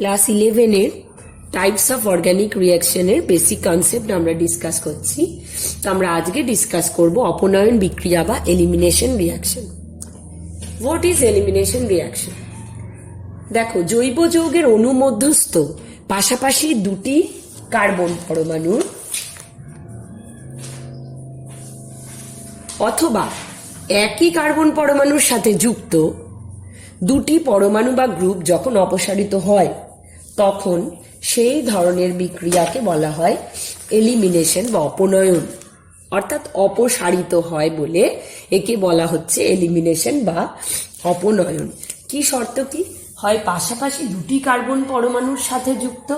Class 11-এর types of organic রিয়াকশনের basic concept আমরা ডিসকাস করছি। তো আমরা আজকে ডিসকাস করব অপনয়ন বিক্রিয়া বা elimination reaction. What is elimination reaction? দেখো, জৈব যৌগের অণু মধ্যস্থ পাশাপাশি দুটি কার্বন পরমাণুর অথবা একই কার্বন পরমাণুর সাথে যুক্ত দুটি পরমাণু বা গ্রুপ যখন অপসারিত হয় তখন সেই ধরনের বিক্রিয়াকে বলা হয় এলিমিনেশন বা অপনয়ন, অর্থাৎ অপসারিত হয় বলে একে বলা হচ্ছে এলিমিনেশন বা অপনয়ন। কি শর্ত কি? হয় পাশাপাশি দুটি কার্বন পরমাণুর সাথে যুক্ত,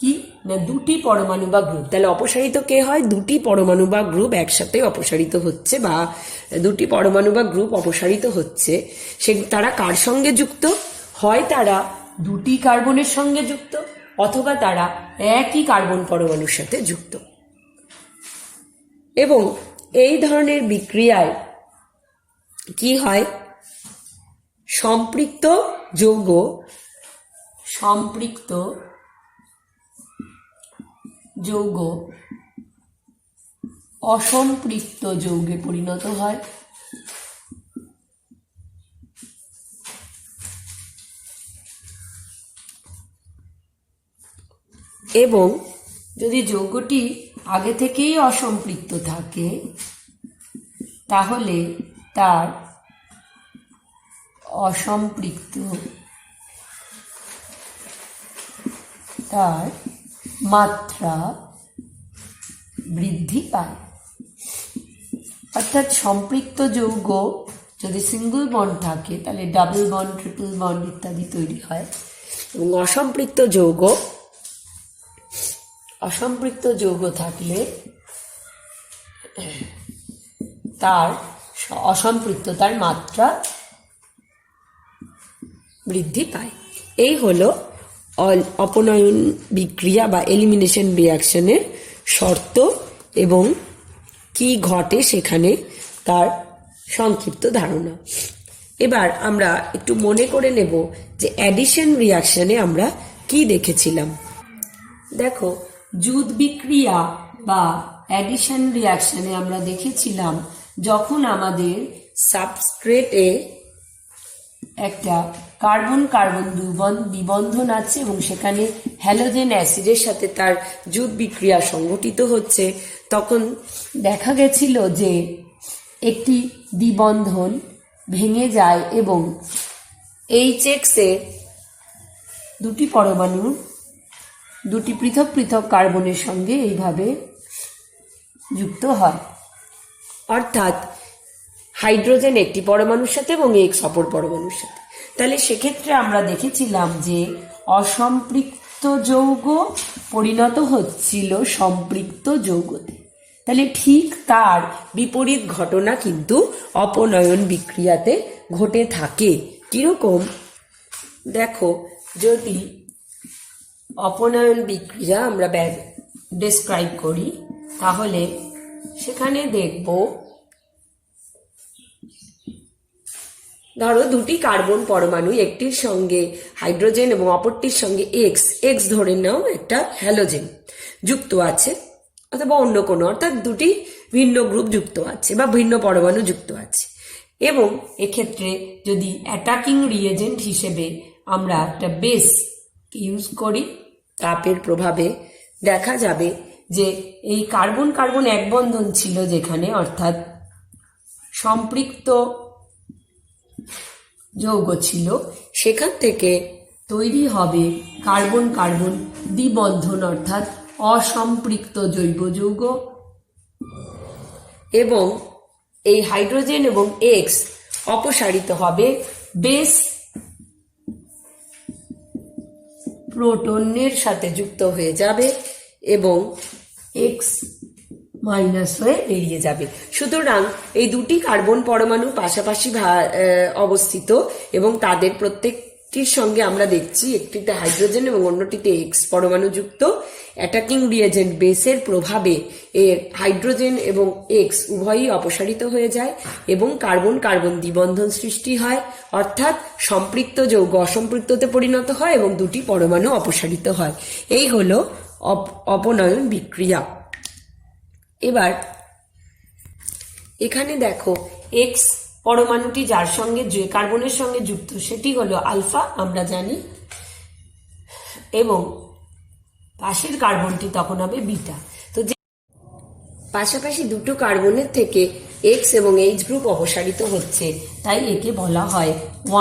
কি না দুটি পরমাণু বা গ্রুপ। তাহলে অপসারিত কে হয়? দুটি পরমাণু বা গ্রুপ একসাথে অপসারিত হচ্ছে, বা দুটি পরমাণু বা গ্রুপ অপসারিত হচ্ছে। সে তারা কার সঙ্গে যুক্ত? হয় তারা দুটি কার্বনের সঙ্গে যুক্ত অথবা তারা একই কার্বন পরমাণুর সাথে যুক্ত। এবং এই ধরনের বিক্রিয়ায় কি হয়? সম্পৃক্ত যৌগ অসম্পৃক্ত যৌগে পরিণত হয়। এবং যদি যৌগটি আগে থেকেই অসম্পৃক্ত থাকে তাহলে তার মাত্রা বৃদ্ধি পায়। অর্থাৎ সম্পৃক্ত যৌগ যদি সিঙ্গল বন্ড থাকে তাহলে ডাবল বন্ড, ট্রিপল বন্ড ইত্যাদি তৈরি হয়। এবং অসম্পৃক্ত যৌগ থাকলে তার অসম্পৃক্ততার মাত্রা বৃদ্ধি পায়। এই হলো অপনয়ন বিক্রিয়া বা এলিমিনেশন রিয়াকশনের শর্ত এবং কি ঘটে সেখানে তার সংক্ষিপ্ত ধারণা। এবার আমরা একটু মনে করে নেব যে অ্যাডিশন রিয়াকশনে আমরা কি দেখেছিলাম। দেখো, যুত বিক্রিয়া বা অ্যাডিশন রিয়াকশনে আমরা দেখেছিলাম যখন আমাদের সাবস্ট্রেটে একটা কার্বন কার্বন বিবন্ধন আছে এবং সেখানে হ্যালোজেন অ্যাসিডের সাথে তার যুত বিক্রিয়া সংঘটিত হচ্ছে, তখন দেখা গেছিল যে একটি দ্বিবন্ধন ভেঙে যায় এবং এইচএক্সে দুটি পরমাণু দুটি পৃথক পৃথক কার্বনের সঙ্গে এইভাবে যুক্ত হয়। অর্থাৎ হাইড্রোজেন একটি পরমাণুর সাথে এবং এক্স অপর পরমাণুর সাথে। তাহলে সেক্ষেত্রে আমরা দেখেছিলাম যে অসম্পৃক্ত যৌগ পরিণত হচ্ছিল সম্পৃক্ত যৌগতে। তাহলে ঠিক তার বিপরীত ঘটনা কিন্তু অপনয়ন বিক্রিয়াতে ঘটে থাকে। কিরকম? দেখো, যদি অপনয়ন বিক্রিয়া আমরা ডেসক্রাইব করি তাহলে সেখানে দেখব, ধরো দুটি কার্বন পরমাণু, একটির সঙ্গে হাইড্রোজেন এবং অপরটির সঙ্গে এক্স ধরে নাও একটা হ্যালোজেন যুক্ত আছে অথবা অন্য কোনো, অর্থাৎ দুটি ভিন্ন গ্রুপ যুক্ত আছে বা ভিন্ন পরমাণু যুক্ত আছে। এবং এক্ষেত্রে যদি অ্যাটাকিং রিয়েজেন্ট হিসেবে আমরা একটা বেস ইউজ করি, তাপের প্রভাবে দেখা যাবে যে এই কার্বন কার্বন এক বন্ধন ছিল যেখানে, অর্থাৎ সম্পৃক্ত যৌগ ছিল, সেখান থেকে তৈরি হবে কার্বন কার্বন দ্বিবন্ধন অর্থাৎ অসম্পৃক্ত জৈব যৌগ। এবং এই হাইড্রোজেন এবং এক্স অপসারিত হবে, বেস প্রোটনের সাথে যুক্ত হয়ে যাবে এবং এক্স মাইনাস হয়ে বেরিয়ে যাবে। সুতরাং এই দুটি কার্বন পরমাণু পাশাপাশি অবস্থিত এবং তাদের টির সঙ্গে আমরা দেখছি একটিতে হাইড্রোজেন এবং অন্যটিতে এক্স পরমাণু যুক্ত। অ্যাটাকিং রিয়েজেন্ট বেসের প্রভাবে এর হাইড্রোজেন এবং এক্স উভয়ই অপসারিত হয়ে যায় এবং কার্বন কার্বন দ্বিবন্ধন সৃষ্টি হয়, অর্থাৎ সম্পৃক্ত যৌগ অসম্পৃক্ততে পরিণত হয় এবং দুটি পরমাণু অপসারিত হয়। এই হলো অপনয়ন বিক্রিয়া। এবার এখানে দেখো এক্স পরমাণুটি যার সঙ্গে যে কার্বনের সঙ্গে যুক্ত সেটি হলো আলফা, আমরা জানি, এবং পাশের কার্বনটি তখন হবে বিটা। তো যে পাশাপাশি দুটো কার্বনের থেকে এক্স এবং এইচ গ্রুপ অপসারিত হচ্ছে, তাই একে বলা হয়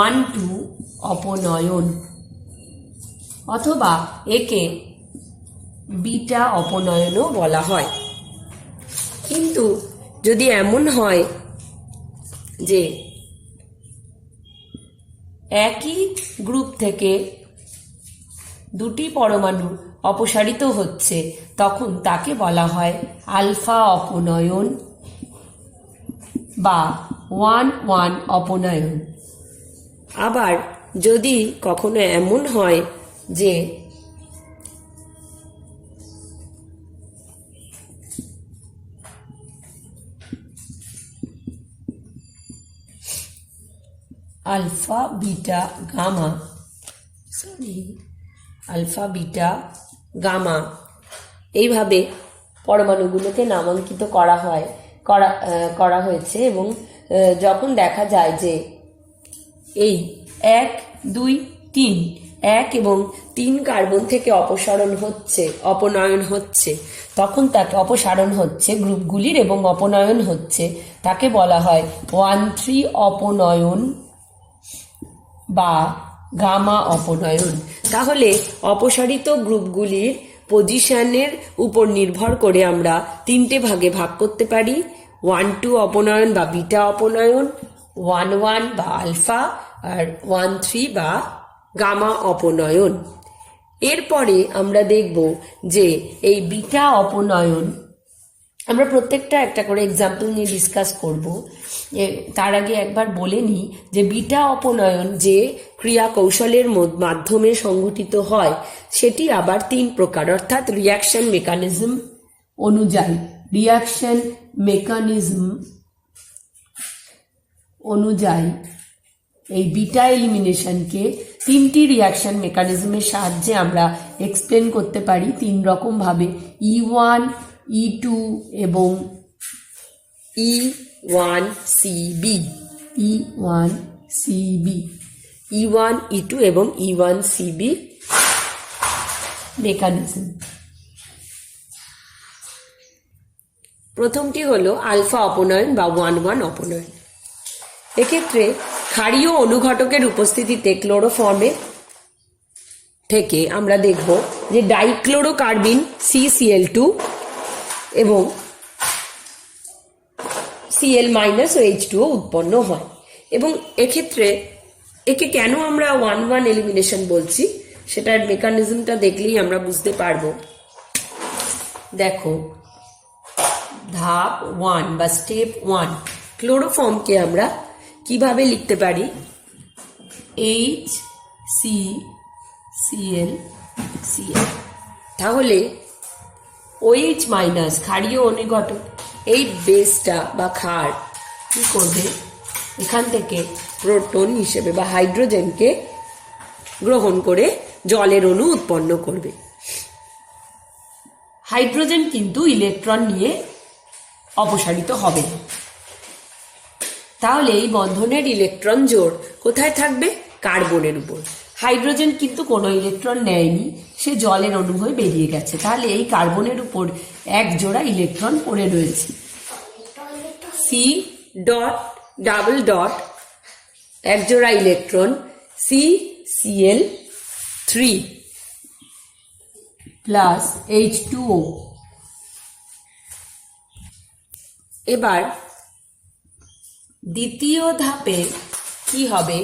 1,2 অপনয়ন, অথবা একে বিটা অপনয়নও বলা হয়। কিন্তু যদি এমন হয় যে একই গ্রুপ থেকে দুটি পরমাণু অপসারিত হচ্ছে, তখন তাকে বলা হয় আলফা অপনয়ন বা 1,1 অপনয়ন। আবার যদি কখনো এমন হয় যে alpha beta gamma alpha beta gamma এইভাবে পরমাণুগুলোকে নামাঙ্কিত করা হয়েছে, এবং যখন দেখা যায় যে এই 1, 2, 3 1 এবং 3 কার্বন থেকে অপনয়ন হচ্ছে, তখন তাকে অপসারণ হচ্ছে গ্রুপগুলির এবং অপনয়ন হচ্ছে, তাকে বলা হয় 1,3 অপনয়ন বা গামা অপনয়ন। তাহলে অপসারিত গ্রুপগুলির পজিশনের উপর নির্ভর করে আমরা 3টে ভাগে ভাগ করতে পারি: 1,2 অপনয়ন বা বিটা অপনয়ন, 1,1 বা আলফা, আর 1,3 বা গামা অপনয়ন। এরপরে আমরা দেখব যে এই বিটা অপনয়ন, আমরা প্রত্যেকটা একটা করে এক্সাম্পল নিয়ে ডিসকাস করব। তার আগে একবার বলে নিই যে বিটা অপনয়ন যে ক্রিয়া কৌশলের মাধ্যমে সংঘটিত হয় সেটি আবার 3 প্রকার, অর্থাৎ রিয়াকশন মেকানিজম অনুযায়ী এই বিটা এলিমিনেশনকে 3টি রিয়াকশন মেকানিজমের সাহায্যে আমরা এক্সপ্লেন করতে পারি 3 রকম ভাবে: E1, E2 এবং E1CB। E1, E2 এবং E1CB মেকানিজম। প্রথমটি হলো আলফা অপনয়ন বা 1,1 অপনয়ন। এক্ষেত্রে ক্ষারীয় অনুঘটকের উপস্থিতিতে ক্লোরোফর্মে থেকে আমরা দেখব যে ডাইক্লোরোকার্বিন CCl2 এবং Cl- ও H2O উৎপন্ন হয়। এবং এক্ষেত্রে একে কেন আমরা 1,1 এলিমিনেশন বলছি সেটার মেকানিজমটা দেখলেই আমরা বুঝতে পারবো। দেখো, ধাপ 1 বা স্টেপ 1, ক্লোরোফর্মকে আমরা কিভাবে লিখতে পারি? HCCl। তাহলে OH- ক্ষারীয় অনুঘটক এই বেসটা বা ক্ষার কি করবে? এখান থেকে প্রোটন হিসেবে বা হাইড্রোজেনকে গ্রহণ করে জলের অণু উৎপন্ন করবে। হাইড্রোজেন কিন্তু ইলেকট্রন নিয়ে অপসারিত হবে না। তাহলে এই বন্ধনের ইলেকট্রন জোড় কোথায় থাকবে? কার্বনের উপর। হাইড্রোজেন কিন্তু কোনো ইলেকট্রন নেয়নি, সে জলের অণু হয়ে বেরিয়ে গেছে। তাহলে এই কার্বনের উপর এক জোড়া ইলেকট্রন পড়ে রয়েছে। C.ডট এক জোড়া ইলেকট্রন CCl3 প্লাস H2O। এবার দ্বিতীয় ধাপে কি হবে?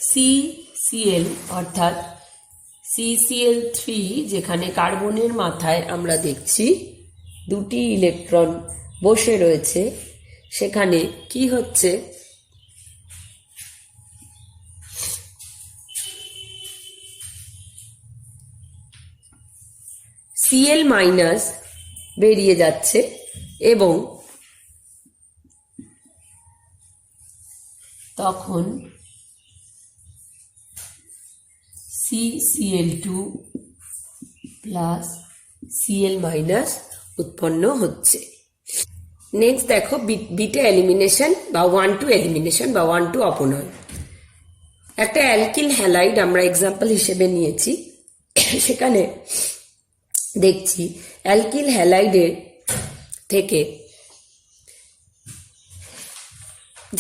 CCl অর্থাৎ CCl3, যেখানে কার্বনের মাথায় আমরা দেখছি দুটি ইলেকট্রন বসে রয়েছে, সেখানে কি হচ্ছে? Cl মাইনাস বেরিয়ে যাচ্ছে এবং তখন CCl2 প্লাস Cl মাইনাস উৎপন্ন হচ্ছে। নেক্সট দেখো বিটা এলিমিনেশন বা 1,2 এলিমিনেশন বা 1,2 অপনয়ন। একটা অ্যালকিল হ্যালাইড আমরা এক্সাম্পল হিসেবে নিয়েছি, সেখানে দেখছি অ্যালকিল হ্যালাইডের থেকে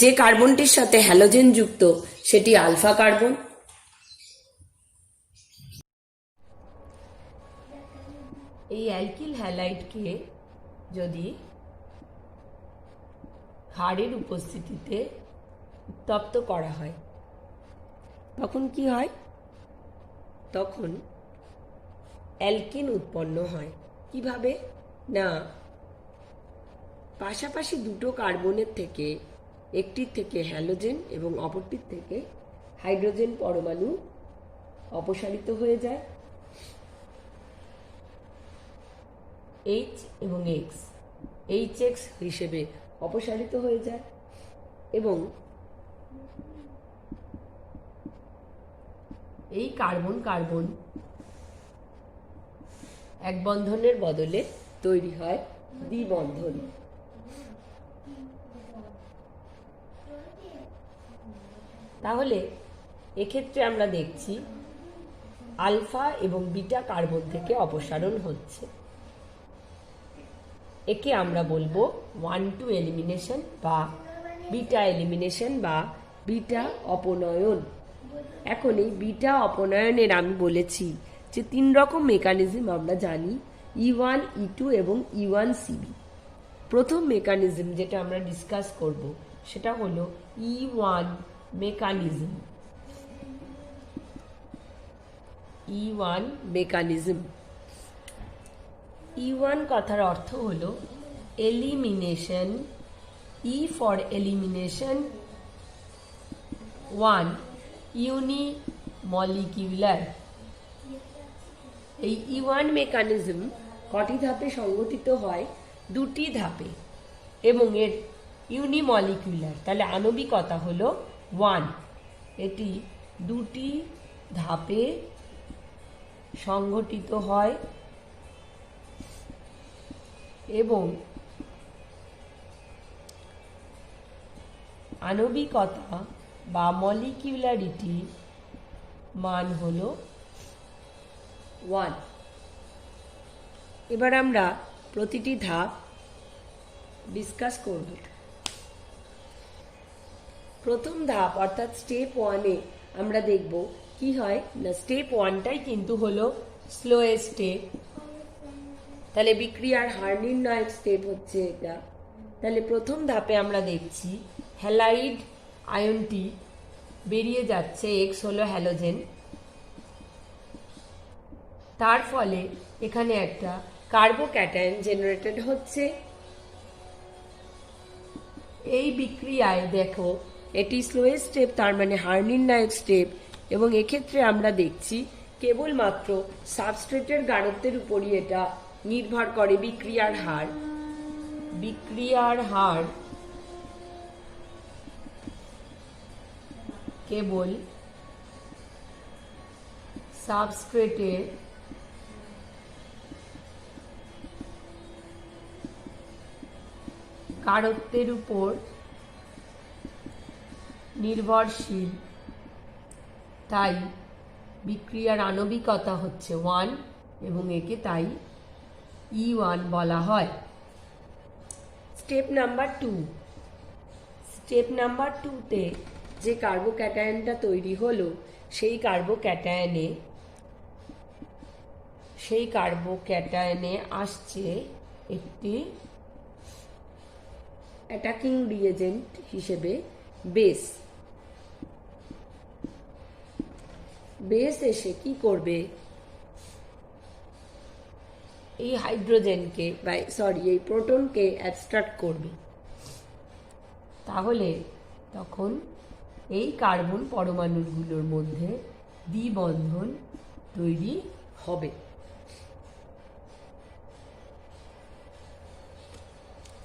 যে কার্বনটির সাথে হ্যালোজেন যুক্ত সেটি আলফা কার্বন, এই অ্যালকিল হ্যালাইডকে যদি ক্ষারের উপস্থিতিতে উত্তপ্ত করা হয় তখন কি হয়? তখন অ্যালকিন উৎপন্ন হয়। কিভাবে না, পাশাপাশি দুটো কার্বনের থেকে একটির থেকে হ্যালোজেন এবং অপরটির থেকে হাইড্রোজেন পরমাণু অপসারিত হয়ে যায়। H এবং X HX হিসেবে অপসারিত হয়ে যায় এবং এই কার্বন কার্বন এক বন্ধনের বদলে তৈরি হয় দ্বিবন্ধন। তাহলে এক্ষেত্রে আমরা দেখছি আলফা এবং বিটা কার্বন থেকে অপসারণ হচ্ছে। একে আমরা বলবো 1,2 এলিমিনেশন বা বিটা এলিমিনেশন বা বিটা অপনয়ন। এখন এই বিটা অপনয়নের আমি বলেছি যে 3 রকম মেকানিজম আমরা জানি, E1, E2 এবং E1CB। প্রথম মেকানিজম যেটা আমরা ডিসকাস করব সেটা হলো E1 mechanism. E1 mechanism, E1 কথার অর্থ হলো এলিমিনেশন, E ফর এলিমিনেশন 1 ইউনিমলিকিউলার। এই E1 মেকানিজম কটি ধাপে সংগঠিত হয়? 2টি ধাপে এবং এর ইউনিমলিকিউলার, তাহলে আণবিকতা হলো 1। এটি 2টি ধাপে সংগঠিত হয় এবং আণবিকতা বা মলিকিউলারিটি মান হলো 1। এবার আমরা প্রতিটি ধাপ ডিসকাস করব। প্রথম ধাপ অর্থাৎ স্টেপ 1-এ আমরা দেখব কি হয় না, স্টেপ 1টাই কিন্তু হলো স্লোয়েস্ট স্টেপ। তাহলে বিক্রিয়ার হার নির্ণয়ের স্টেপ হচ্ছে এটা। তাহলে প্রথম ধাপে আমরা দেখছি হ্যালাইড আয়নটি বেরিয়ে যাচ্ছে, এক্স হলো হ্যালোজেন, তার ফলে এখানে একটা কার্বোক্যাটায়ন জেনারেটেড হচ্ছে। এই বিক্রিয়ায় দেখো এটি স্লোয়েস্ট স্টেপ, তার মানে হার নির্ণায়ক স্টেপ, এবং এক্ষেত্রে আমরা দেখছি কেবলমাত্র সাবস্ট্রেটের গাঢ়ত্বের উপরই এটা নির্ভর করে। বিক্রিয়ার হার কেবল সাবস্ট্রেটের গাঢ়ত্বের উপর নির্ভরশীল, তাই বিক্রিয়ার আণবিকতা হচ্ছে 1 এবং একে তাই E1 বলা হয়। স্টেপ নাম্বার 2তে যে কার্বোক্যাটায়নটা তৈরি হলো সেই কার্বোক্যাটায়নে আসছে একটি অ্যাটাকিং রিএজেন্ট হিসেবে বেস এসে কি করবে, এই হাইড্রোজেনকে এই প্রোটনকে অ্যাবস্ট্রাক্ট করবে। তাহলে তখন এই কার্বন পরমাণুগুলোর মধ্যে দ্বিবন্ধন তৈরি হবে।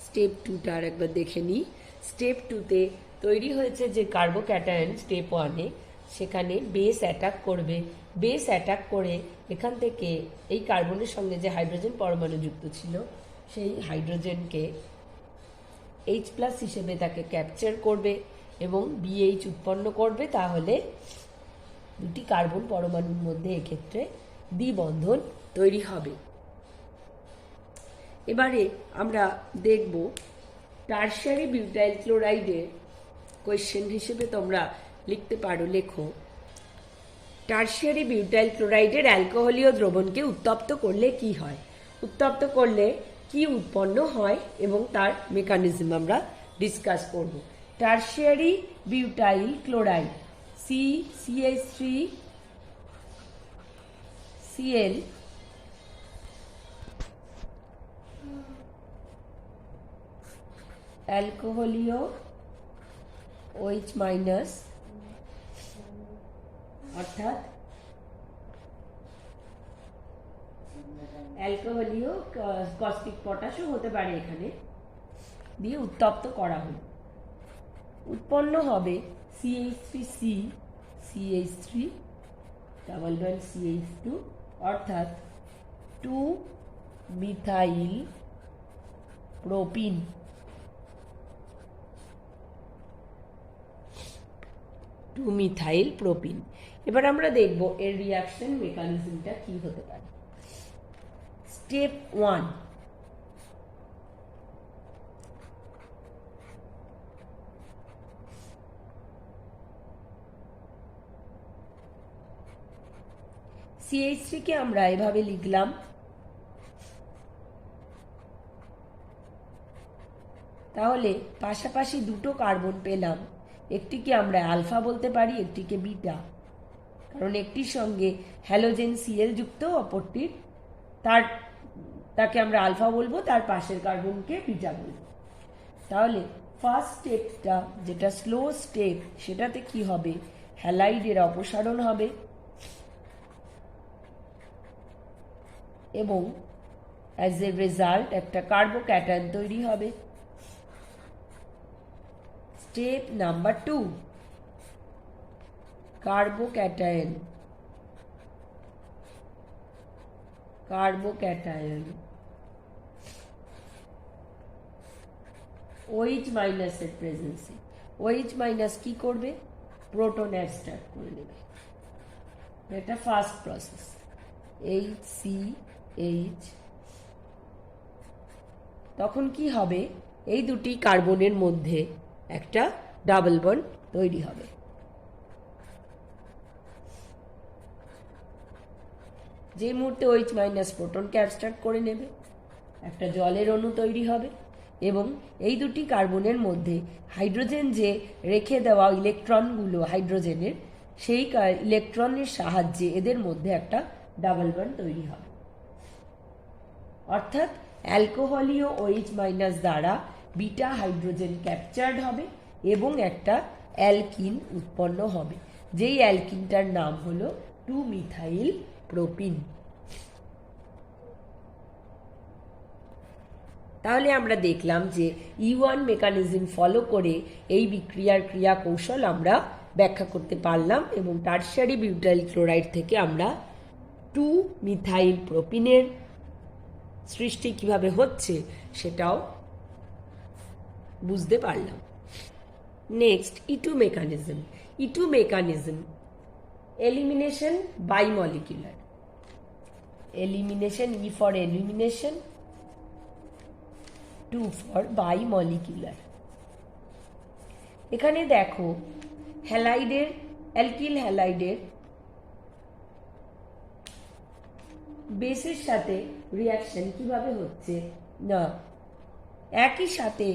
স্টেপ 2টা আর একবার দেখে নিই। স্টেপ 2তে তৈরি হয়েছে যে কার্বোক্যাটায়ন স্টেপ 1-এ, সেখানে বেস অ্যাটাক করবে। বেস অ্যাটাক করে এখান থেকে এই কার্বনের সঙ্গে যে হাইড্রোজেন পরমাণু যুক্ত ছিল সেই হাইড্রোজেনকে H+ হিসেবে তাকে ক্যাপচার করবে এবং BH উৎপন্ন করবে। তাহলে দুটি কার্বন পরমাণুর মধ্যে এক্ষেত্রে দ্বিবন্ধন তৈরি হবে। এবারে আমরা দেখব টারশিয়ারি বিউটাইল ক্লোরাইডের কোয়েশ্চেন হিসেবে তোমরা লিখতে পারো, লেখো টারশিয়ারি বিউটাইল ক্লোরাইডের অ্যালকোহলীয় দ্রবণকে উত্তপ্ত করলে কি হয়, উত্তপ্ত করলে কি উৎপন্ন হয় এবং তার মেকানিজম আমরা ডিসকাস করব। Tertiary butyl chloride CH3Cl অ্যালকোহলীয় OH- অর্থাৎ অ্যালকোহলীয় কস্টিক পটাশও হতে পারে, এখানে দিয়ে উত্তপ্ত করা হলো। উৎপন্ন হবে CH3C CH3 double bond CH2 অর্থাৎ 2-মিথাইল প্রোপিন। Methyl propene. এবার আমরা দেখব এর রিঅ্যাকশন মেকানিজমটা কি হতে পারে। স্টেপ 1, CH3 কে আমরা এভাবে লিখলাম, তাহলে পাশাপাশি দুটো কার্বন পেলাম। একটিকে আমরা আলফা বলতে পারি, একটিকে বিটা, কারণ একটির সঙ্গে হ্যালোজেন Cl যুক্ত, অপরটির তাকে আমরা আলফা বলবো, তার পাশের কার্বনকে বিটা বলবো। তাহলে ফার্স্ট স্টেপটা যেটা স্লো স্টেপ, সেটাতে কি হবে, হ্যালাইডের অপসারণ হবে এবং অ্যাজ এ রেজাল্ট একটা কার্বোক্যাটায়ন তৈরি হবে। স্টেপ নাম্বার 2, কার্বোক্যাটায়ন OH- এর প্রেজেন্সে OH- কি করবে, প্রোটন অ্যাবস্ট্রাক্ট করে নেবে। এটা ফার্স্ট প্রসেস, HCH। তখন কি হবে, এই দুটি কার্বনের মধ্যে একটা ডাবল বন্ড তৈরি হবে। যে মুহূর্তে OH- প্রোটনকে অ্যাবস্ট্রাক্ট করে নেবে, একটা জলের অণু তৈরি হবে এবং এই দুটি কার্বনের মধ্যে হাইড্রোজেন যে রেখে দেওয়া ইলেকট্রনগুলো হাইড্রোজেনের, সেই ইলেকট্রনের সাহায্যে এদের মধ্যে একটা ডাবল বন্ড তৈরি হবে। অর্থাৎ অ্যালকোহলীয় OH- দ্বারা বিটা হাইড্রোজেন ক্যাপচার্ড হবে এবং একটা অ্যালকিন উৎপন্ন হবে, যেই অ্যালকিনটার নাম হলো 2-মিথাইল প্রোপিন। তাহলে আমরা দেখলাম যে E1 মেকানিজম ফলো করে এই বিক্রিয়ার ক্রিয়া কৌশল আমরা ব্যাখ্যা করতে পারলাম এবং টারশিয়ারি বিউটাইল ক্লোরাইড থেকে আমরা 2-মিথাইল প্রোপিনের সৃষ্টি কিভাবে হচ্ছে সেটাও বুঝতে পারলাম। Next E2 mechanism elimination bimolecular. Elimination, E for elimination, 2 for bimolecular. এখানে দেখো হ্যালাইডের, অ্যালকিল হ্যালাইডের বেসের সাথে রিঅ্যাকশন কিভাবে হচ্ছে না, একই সাথে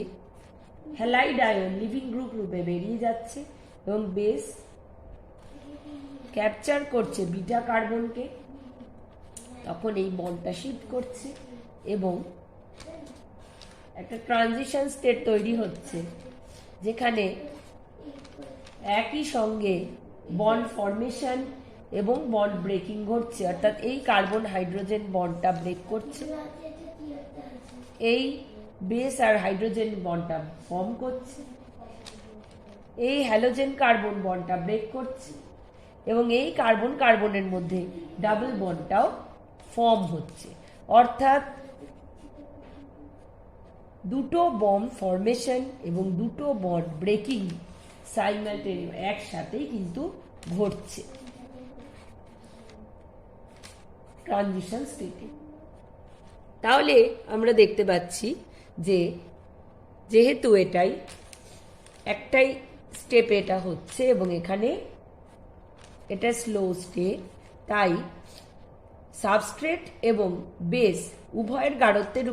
হ্যালাইড আয়ন লিভিং গ্রুপ রূপে বেরিয়ে যাচ্ছে এবং বেস ক্যাপচার করছে বিটা কার্বনকে, তখন এই বন্ডটা শিফট করছে এবং একটা ট্রানজিশন স্টেট তৈরি হচ্ছে, যেখানে একই সঙ্গে বন্ড ফরমেশন এবং বন্ড ব্রেকিং ঘটছে। অর্থাৎ এই কার্বন হাইড্রোজেন বন্ডটা ব্রেক করছে, এই বেস আর হাইড্রোজেন বন্ডটা ফর্ম করছে, এই হ্যালোজেন কার্বন বন্ডটা ব্রেক করছে এবং এই কার্বন কার্বনের মধ্যে ডাবল বন্ডটাও ফর্ম হচ্ছে। অর্থাৎ দুটো বন্ড ফরমেশন এবং দুটো বন্ড ব্রেকিং সাইমালটেনিয়াস একসাথেই কিন্তু ঘটছে ট্রানজিশন স্টেটে। তাহলে আমরা দেখতে পাচ্ছি যে যেহেতু এটাই একটাই স্টেপে এটা হচ্ছে এবং এখানে এটা স্লো স্টেট, তাই সাবস্ট্রেট এবং বেস উভয়ের গাঢ়ত্বের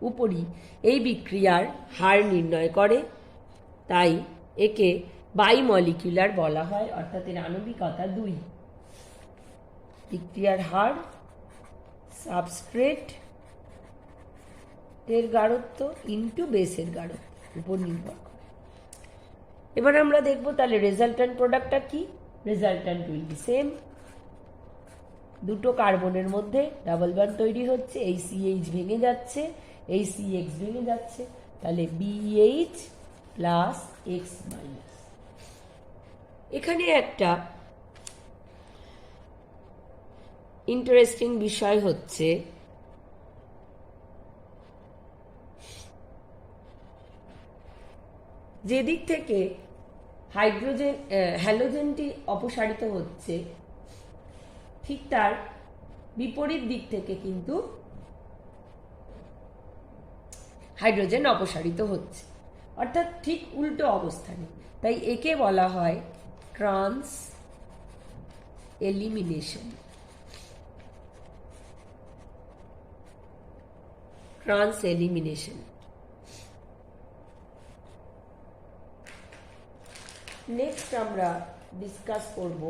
উপরই এই বিক্রিয়ার হার নির্ণয় করে, তাই একে বাইমলিকুলার বলা হয়, অর্থাৎ এর আণবিকতা 2। বিক্রিয়ার হার সাবস্ট্রেট এর গাঢ়ত্ব ইন্টু বেসের গাঢ়ত্ব উপর নির্ভর করে। এবার আমরা দেখব তাহলে রেজাল্ট্যান্ট প্রোডাক্টটা কি। রেজাল্ট্যান্ট উইল বি সেম, দুটো কার্বনের মধ্যে ডাবল বন্ড তৈরি হচ্ছে, এই CH ভেঙে যাচ্ছে, এই CX ভেঙে যাচ্ছে, তাহলে BH প্লাস X মাইনাস। এখানে একটা ইন্টারেস্টিং বিষয় হচ্ছে যেদিক থেকে হ্যালোজেনটি অপসারিত হচ্ছে ঠিক তার বিপরীত দিক থেকে কিন্তু হাইড্রোজেন অপসারিত হচ্ছে, অর্থাৎ ঠিক উল্টো অবস্থানে। তাই একে বলা হয় trans elimination. Trans elimination. Next আমরা ডিসকাস করব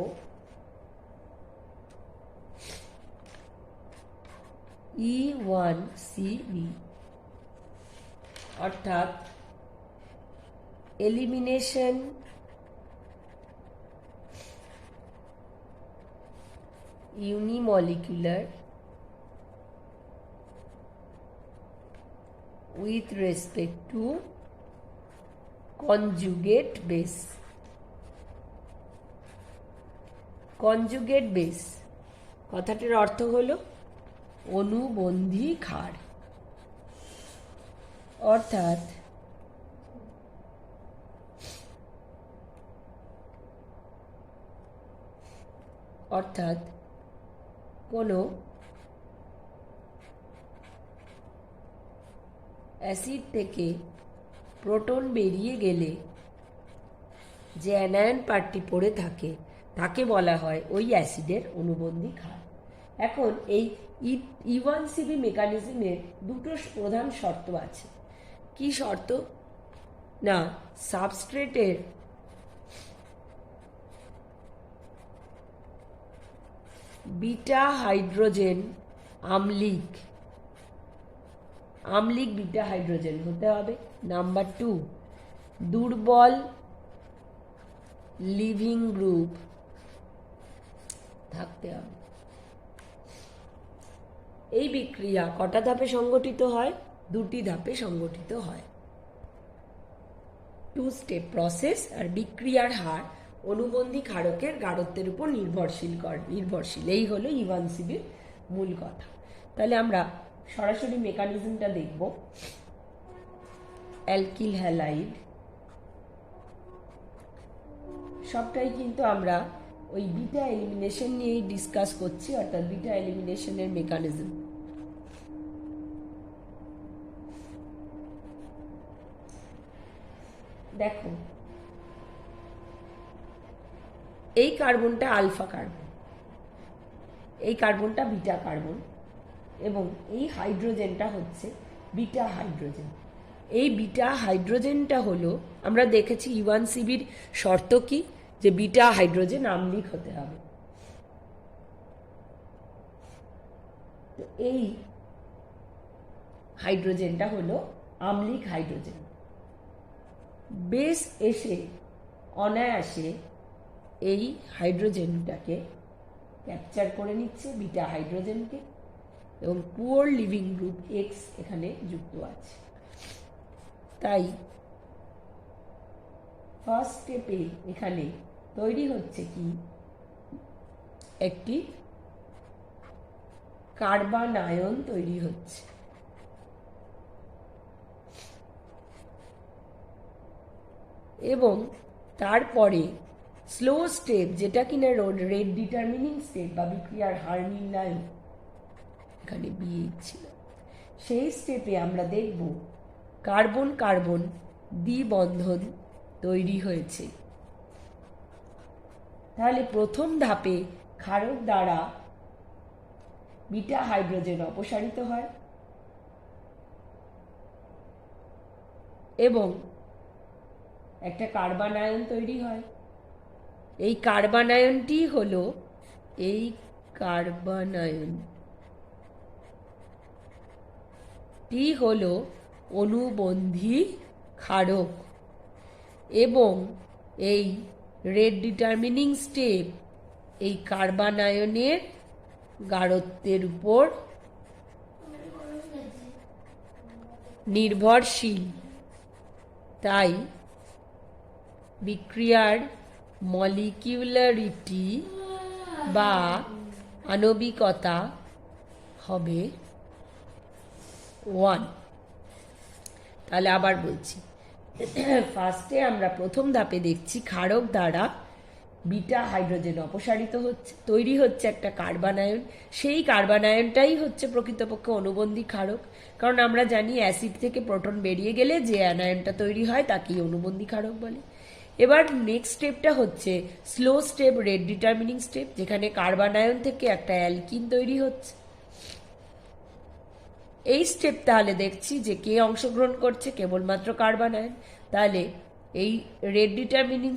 E1CB, অর্থাৎ elimination unimolecular with respect to conjugate base. Conjugate base কথাটির অর্থ হলো অনুবন্ধী ক্ষার, অর্থাৎ কোনো অ্যাসিড থেকে প্রোটন বেরিয়ে গেলে যে অ্যানায়ন পার্টটি পড়ে থাকে তাকে বলা হয় ওই অ্যাসিডের অনুবন্ধী ক্ষার। এখন এই E1CB মেকানিজমের দুটো প্রধান শর্ত আছে। কি শর্ত? না, সাবস্ট্রেটের বিটা হাইড্রোজেন আম্লিক বিটা হাইড্রোজেন হতে হবে। নাম্বার 2, দুর্বল লিভিং গ্রুপ থাকতে হবে। এই বিক্রিয়া কটা ধাপে সংগঠিত হয়? দুটি ধাপে সংগঠিত হয়, 2 স্টেপ প্রসেস। আর বিক্রিয়ার হার অনুবন্ধী ক্ষারকের গাঢ়ত্বের উপর নির্ভরশীল। এই হলো E1CB মূল কথা। তাহলে আমরা সরাসরি মেকানিজমটা দেখব। অ্যালকিল হ্যালাইড সবটাই কিন্তু আমরা ওই বিটা এলিমিনেশন নিয়েই ডিসকাস করছি, অর্থাৎ বিটা এলিমিনেশনের মেকানিজম। দেখো, এই কার্বনটা আলফা কার্বন, এই কার্বনটা বিটা কার্বন এবং এই হাইড্রোজেনটা হচ্ছে বিটা হাইড্রোজেন। এই বিটা হাইড্রোজেনটা হলো, আমরা দেখেছি E1CBর শর্ত কি, যে বিটা হাইড্রোজেন আম্লিক হতে হবে। তো এই হাইড্রোজেনটা হলো আম্লিক হাইড্রোজেন। বেস এসে অনায়াসে এই হাইড্রোজেনটাকে ক্যাপচার করে নিচ্ছে, বিটা হাইড্রোজেনকে, এবং পুয়ার লিভিং গ্রুপ X এখানে যুক্ত আছে। তাই ফার্স্ট স্টেপে এখানে তৈরি হচ্ছে কি একটি কার্বন আয়ন তৈরি হচ্ছে। এবং তারপরে স্লো স্টেপ, যেটা কিনা রেট ডিটারমিনিং স্টেপ বা বিক্রিয়ার হার নির্ণায়ক, এখানে বিএইচ ছিল, সেই স্টেপে আমরা দেখব কার্বন কার্বন দ্বিবন্ধন তৈরি হয়েছে। তাহলে প্রথম ধাপে ক্ষারক দ্বারা বিটা হাইড্রোজেন অপসারিত হয় এবং একটা কার্বন আয়ন তৈরি হয়। এই কার্বন আয়নটি হলো অনুবন্ধী ক্ষারক এবং এই রেট ডিটারমিনিং স্টেপ এই কার্বন আয়নের গাঢ়ত্বের উপর নির্ভরশীল। তাই বিক্রিয়ার মলিকিউলারিটি বা আণবিকতা হবে 1। তাহলে আবার বলছি, ফার্স্টে আমরা প্রথম ধাপে দেখছি ক্ষারক দ্বারা বিটা হাইড্রোজেন অপসারিত হচ্ছে, তৈরি হচ্ছে একটা কার্বন আয়ন। সেই কার্বন আয়নটাই হচ্ছে প্রকৃতপক্ষে অনুবন্ধী ক্ষারক, কারণ আমরা জানি অ্যাসিড থেকে প্রোটন বেরিয়ে গেলে যে অ্যানায়নটা তৈরি হয় তাকেই অনুবন্ধী ক্ষারক বলে। এবার নেক্সট স্টেপটা হচ্ছে slow step, rate determining step, যেখানে কার্বন আয়ন থেকে একটা অ্যালকিন তৈরি হচ্ছে। এই স্টেপ তাহলে দেখছি যে কে অংশগ্রহণ করছে, কেবলমাত্র কার্বন আয়ন। তাহলে এই রেট ডিটারমিনিং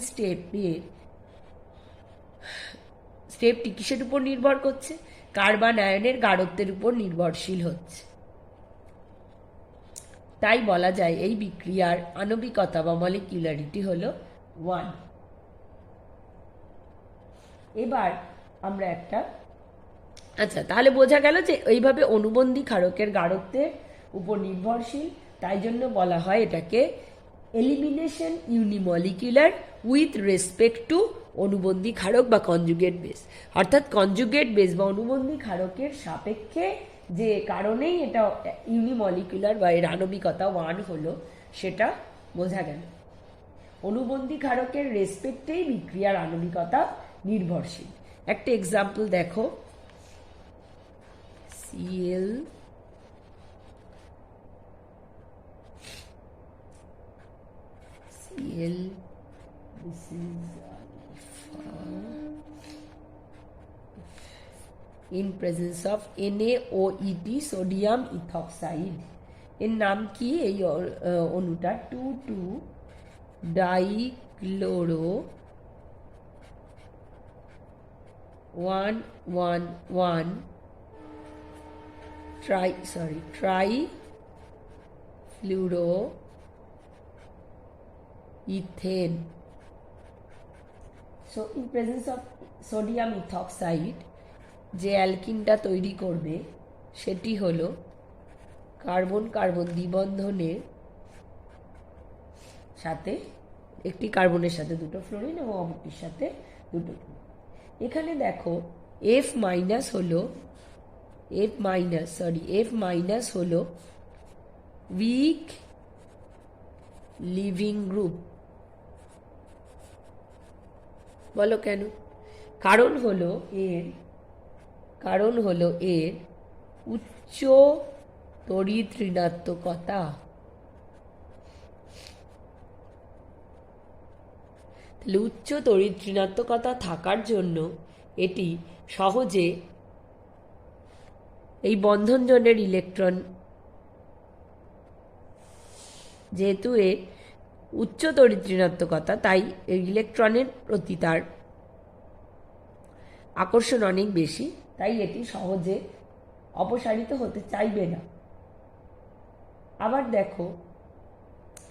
স্টেপটি কিসের উপর নির্ভর করছে? কার্বন আয়নের গাঢ়ত্বের উপর নির্ভরশীল হচ্ছে। তাই বলা যায় এই বিক্রিয়ার আণবিকতা বা মলিকিউলারিটি হলো 1। এবার আমরা আচ্ছা, তাহলে বোঝা গেল যে এইভাবে অনুবন্ধী ক্ষারকের গাঢ়ত্বের উপর নির্ভরশীল, তাই জন্য বলা হয় এটাকে এলিমিনেশন ইউনিমলিকুলার উইথ রেসপেক্ট টু অনুবন্ধী ক্ষারক বা কনজুগেট বেস। অর্থাৎ কনজুগেট বেস বা অনুবন্ধী ক্ষারকের সাপেক্ষে যে কারণেই এটা ইউনিমলিকুলার বা এর আণবিকতা 1 হলো, সেটা বোঝা গেল। অনুবন্ধী ক্ষারকের রেসপেক্টেই বিক্রিয়ার আণবিকতা নির্ভরশীল। একটা এক্সাম্পল দেখো, Cl this is alpha in presence of NaOET sodium ethoxide. এর নাম কি এই অণুটা? 2,2-ডাইক্লোরো 1,1,1 ট্রাইফ্লুরো ethane. So in presence of sodium ethoxide যে অ্যালকিনটা তৈরি করবে সেটি হলো কার্বন কার্বন দ্বিবন্ধনের সাথে একটি কার্বনের সাথে দুটো ফ্লোরিন এবং অপরটির সাথে দুটো ফ্লোরিন। এখানে দেখো F মাইনাস হলো উইক লিভিং গ্রুপ। বলো কেন? কারণ হলো এর উচ্চ তড়িৎ ঋণাত্মকতা। তাহলে উচ্চ তড়িৎ ঋণাত্মকতা থাকার জন্য এটি সহজে এই বন্ধনজনের ইলেকট্রন, যেহেতু এর উচ্চ তড়িৎ ঋণাত্মকতা, তাই এই ইলেকট্রনের প্রতি তার আকর্ষণ অনেক বেশি, তাই এটি সহজে অপসারিত হতে চাইবে না। আবার দেখো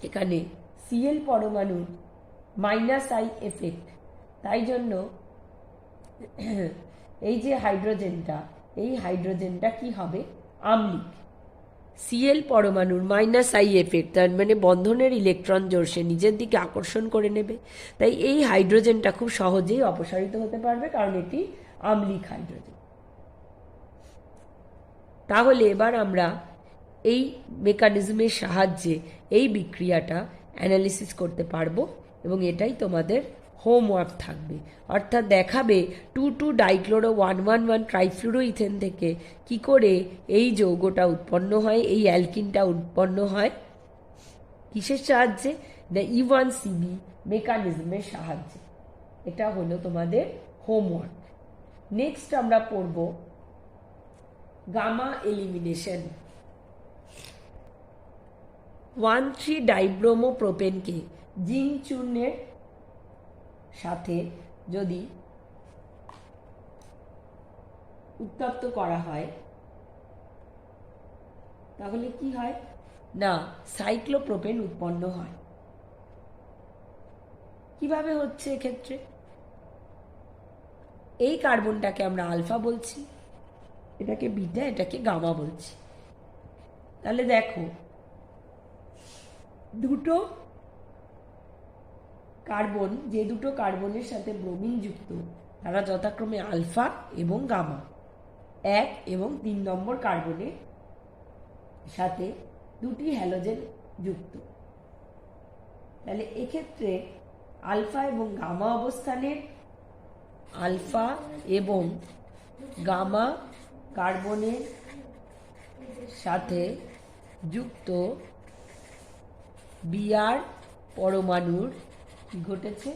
এখানে Cl পরমাণুর -I এফেক্ট, তাই জন্য এই যে হাইড্রোজেনটা, এই হাইড্রোজেনটা কি হবে? আম্লিক। সিএল পরমাণুর মাইনাস আই এফেক্ট, তার মানে বন্ধনের ইলেকট্রন জোড় সে নিজের দিকে আকর্ষণ করে নেবে। তাই এই হাইড্রোজেনটা খুব সহজেই অপসারিত হতে পারবে, কারণ এটি আম্লিক হাইড্রোজেন। তাহলে এবার আমরা এই মেকানিজমের সাহায্যে এই বিক্রিয়াটা অ্যানালিসিস করতে পারবো, এবং এটাই তোমাদের হোমওয়ার্ক থাকবে। অর্থাৎ দেখাবে 2,2-ডাইক্লোরো-1,1,1 ট্রাইফ্লুরোইথেন থেকে কি করে এই যৌগটা উৎপন্ন হয়, এই অ্যালকিনটা উৎপন্ন হয়, কিসের সাহায্যে? না E1CB মেকানিজমের সাহায্যে। এটা হলো তোমাদের হোমওয়ার্ক। নেক্সট আমরা পড়ব গামা এলিমিনেশন। 1,3-ডাইব্রোমোপ্রোপেনকে জিঙ্ক চূর্ণের সাথে যদি উত্তপ্ত করা হয় তাহলে কি হয়? না সাইক্লোপ্রোপেন উৎপন্ন হয়। কিভাবে হচ্ছে এক্ষেত্রে? এই কার্বনটাকে আমরা আলফা বলছি, এটাকে বিটা, এটাকে গামা বলছি। তাহলে দেখো দুটো কার্বন, যে দুটো কার্বনের সাথে ব্রোমিন যুক্ত তারা যথাক্রমে আলফা এবং গামা। 1 এবং 3 নম্বর কার্বনের সাথে দুটি হ্যালোজেন যুক্ত। তাহলে এক্ষেত্রে আলফা এবং গামা অবস্থানের আলফা এবং গামা কার্বনের সাথে যুক্ত বিআর পরমাণুর কি ঘটেছে?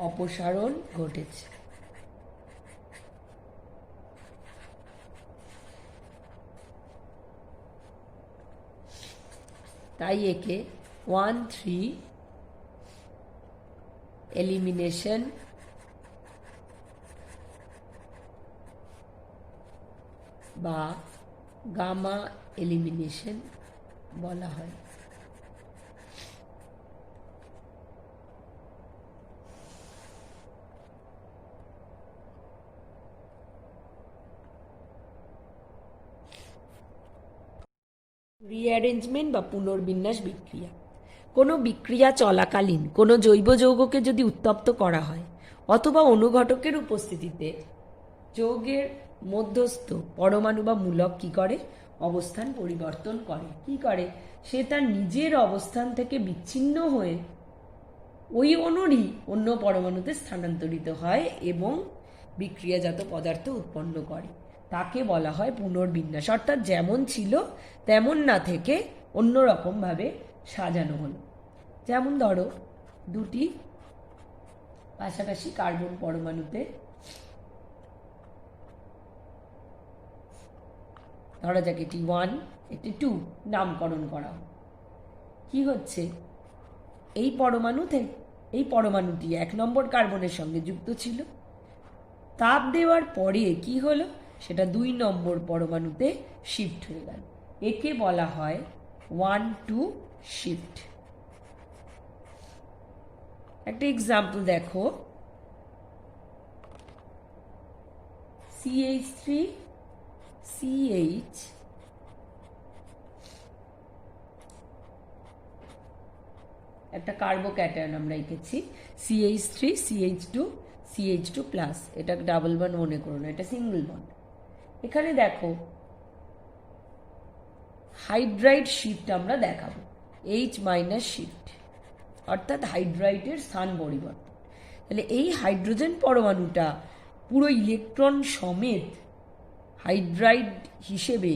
অপসারণ ঘটেছে। তাই একে 1,3 এলিমিনেশন বা গামা এলিমিনেশন বলা হয়। রিঅ্যারেঞ্জমেন্ট বা পুনর্বিন্যাস বিক্রিয়া। কোনো বিক্রিয়া চলাকালীন কোনো জৈব যৌগকে যদি উত্তপ্ত করা হয় অথবা অনুঘটকের উপস্থিতিতে যৌগের মধ্যস্থ পরমাণু বা মূলক কি করে? অবস্থান পরিবর্তন করে। কি করে? সে তার নিজের অবস্থান থেকে বিচ্ছিন্ন হয়ে ওই অণুরই অন্য পরমাণুতে স্থানান্তরিত হয় এবং বিক্রিয়াজাত পদার্থ উৎপন্ন করে। তাকে বলা হয় পুনর্বিন্যাস। অর্থাৎ যেমন ছিল তেমন না থেকে অন্যরকমভাবে সাজানো হলো। যেমন ধরো দুটি পাশাপাশি কার্বন পরমাণুতে, ধরা যাক এটি 1 এটি 2, নামকরণ করা হয়। কি হচ্ছে? এই পরমাণুটি 1 নম্বর কার্বনের সঙ্গে যুক্ত ছিল, তাপ দেওয়ার পরে কি হলো? সেটা 2 নম্বর পরমাণুতে শিফট হয়ে গেল। একে বলা হয় 1-2 শিফট। একটা এক্সাম্পল দেখো, CH3CH একটা কার্বোক্যাটায়ন আমরা এঁকেছি, CH3CH2CH2+, এটা ডাবল বন্ড মনে করো না, এটা সিঙ্গেল বন্ড। এখানে দেখো হাইড্রাইড শিফট আমরা দেখাবো, H- শিফট, অর্থাৎ হাইড্রাইডের স্থান পরিবর্তন। তাহলে এই হাইড্রোজেন পরমাণুটা পুরো ইলেকট্রন সমেত হাইড্রাইড হিসেবে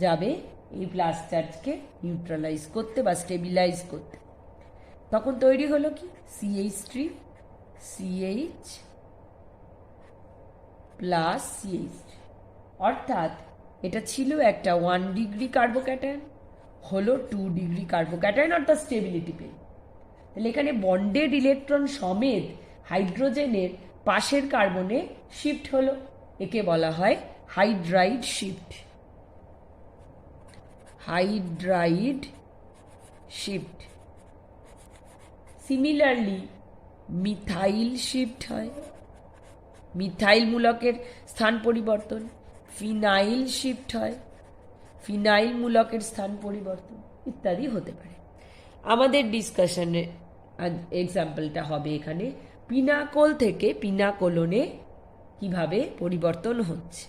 যাবে এই প্লাস চার্জকে নিউট্রালাইজ করতে বা স্টেবিলাইজ করতে। তখন তৈরি হলো কি? CH3CH+CH3, অর্থাৎ এটা ছিল একটা 1 ডিগ্রি কার্বোক্যাটায়ন, হলো 2 ডিগ্রি কার্বোক্যাটায়ন, অর্থাৎ স্টেবিলিটি পেল। তাহলে এখানে বন্ডেড ইলেকট্রন সমেত হাইড্রোজেনের পাশের কার্বনে শিফট হলো, একে বলা হয় hydride shift. Hydride shift. Similarly methyl shift হয়, মিথাইল মূলকের স্থান পরিবর্তন। ফিনাইল শিফট হয়, ফিনাইল মূলকের স্থান পরিবর্তন ইত্যাদি হতে পারে। আমাদের ডিসকাশনের এক্সাম্পলটা হবে এখানে পিনাকোল থেকে পিনাকোলনে কিভাবে পরিবর্তন হচ্ছে।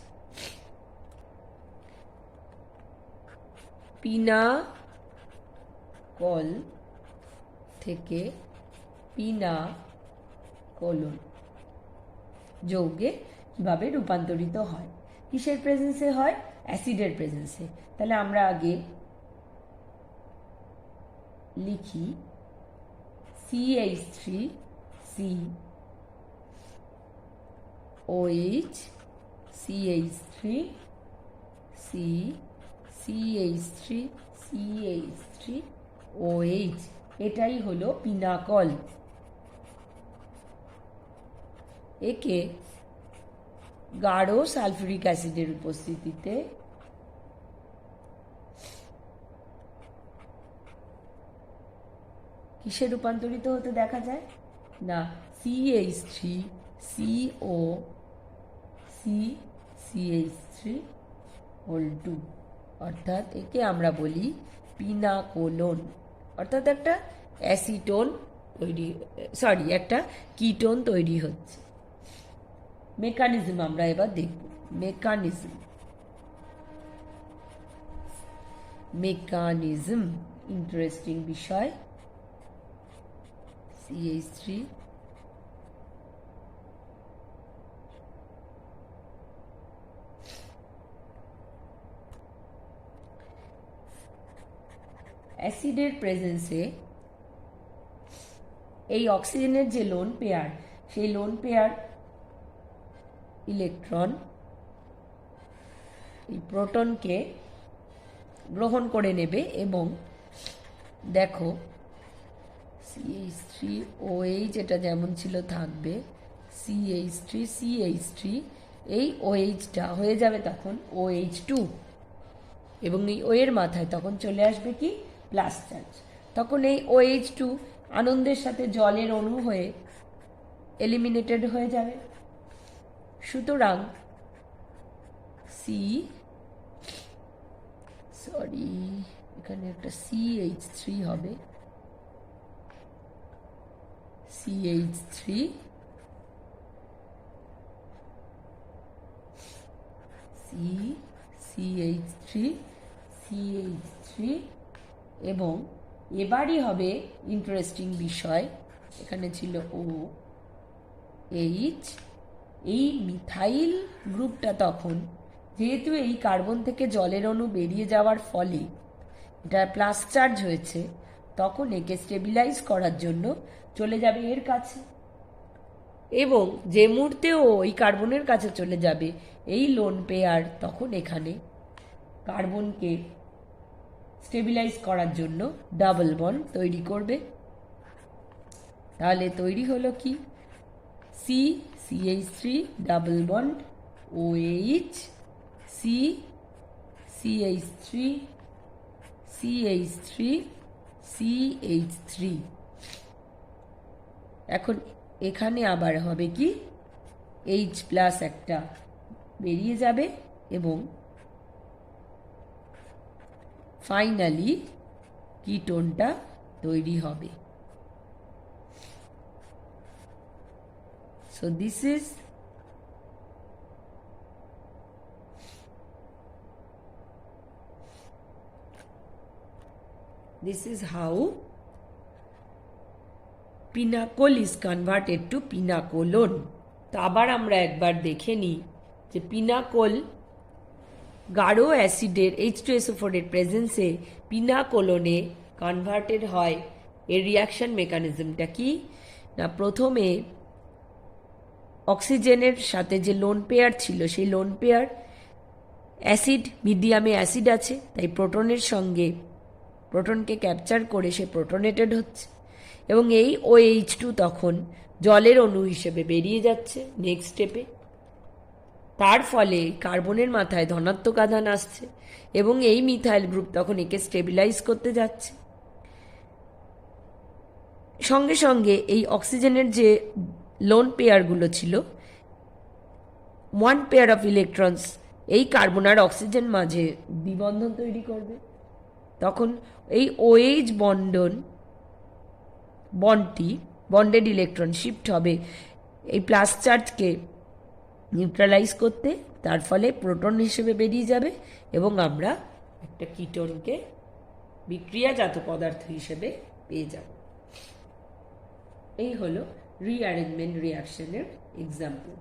পিনাকল থেকে পিনাকোলন যৌগে কিভাবে রূপান্তরিত হয়, কিসের প্রেজেন্সে হয়? অ্যাসিডের প্রেজেন্সে। তাহলে আমরা আগে লিখি CH3 COH CH3 CH3 CH3 OH, এটাই হলো পিনাকল। একে গাঢ় সালফিউরিক অ্যাসিডের উপস্থিতিতে কিসে রূপান্তরিত হতে দেখা যায়? না, CH3 CO CH3 অর্থাৎ একে আমরা বলি পিনাকোলন, অর্থাৎ একটা অ্যাসিটোন তৈরি, একটা কিটোন তৈরি হচ্ছে। মেকানিজম আমরা এবার দেখব। মেকানিজম ইন্টারেস্টিং বিষয়। CH3 অ্যাসিডের প্রেজেন্সে এই অক্সিজেনের যে লোন পেয়ার, সেই লোন পেয়ার ইলেকট্রন এই প্রোটনকে গ্রহণ করে নেবে এবং দেখো CH3OH এটা যেমন ছিল থাকবে, CH3 এই OH-টা হয়ে যাবে তখন OH2 এবং এই O এর মাথায় তখন চলে আসবে কি? Plus charge. তখন এই OH2 আনন্দের সাথে জলের অণু হয়ে এলিমিনেটেড হয়ে যাবে। সুতরাং এখানে একটা CH3 হবে, CH3 এবং এবারই হবে ইন্টারেস্টিং বিষয়, এখানে ছিল OH। এই মিথাইল গ্রুপটা তখন যেহেতু এই কার্বন থেকে জলের অণু বেরিয়ে যাওয়ার ফলে এটা প্লাস চার্জ হয়েছে, তখন একে স্টেবিলাইজ করার জন্য চলে যাবে এর কাছে, এবং যে মুহূর্তে ও ওই কার্বনের কাছে চলে যাবে এই লোন পেয়ার তখন এখানে কার্বনকে স্টেবিলাইজ করার জন্য ডাবল বন্ড তৈরি করবে। তাহলে তৈরি হলো কি? CH3 double bond OH, CH3 এখন এখানে আবার হবে কি? H প্লাস একটা বেরিয়ে যাবে এবং ফাইনালি কিটোনটা তৈরি হবে। So this is how পিনাকোল is converted to পিনাকোলন। তো আবার আমরা একবার দেখে নিই যে পিনাকোল গাঢ় অ্যাসিডের H2SO4 এর প্রেজেন্সে পিনাকোলনে কনভার্টেড হয়। এর রিয়াকশন মেকানিজমটা কি? না, প্রথমে অক্সিজেনের সাথে যে লোন পেয়ার ছিল সেই লোন পেয়ার অ্যাসিড, মিডিয়ামে অ্যাসিড আছে, তাই প্রোটনের সঙ্গে প্রোটনকে ক্যাপচার করে সে প্রোটনেটেড হচ্ছে এবং এই OH2 তখন জলের অণু হিসেবে বেরিয়ে যাচ্ছে নেক্সট স্টেপে। তার ফলে কার্বনের মাথায় ধনাত্মক আধান আসছে এবং এই মিথাইল গ্রুপ তখন একে স্টেবিলাইজ করতে যাচ্ছে। সঙ্গে সঙ্গে এই অক্সিজেনের যে লোন পেয়ারগুলো ছিল, ওয়ান পেয়ার অফ ইলেকট্রনস এই কার্বন আর অক্সিজেন মাঝে দ্বিবন্ধন তৈরি করবে, তখন এই O H bonded electron shift হবে এই প্লাস চার্জকে নিউট্রালাইজ করতে, তার ফলে প্রোটন হিসেবে বেরিয়ে যাবে এবং আমরা একটা কিটোনকে বিক্রিয়াজাত পদার্থ হিসেবে পেয়ে যাব। এই হলো রিঅ্যারেঞ্জমেন্ট রিঅ্যাকশনের এক্সাম্পল।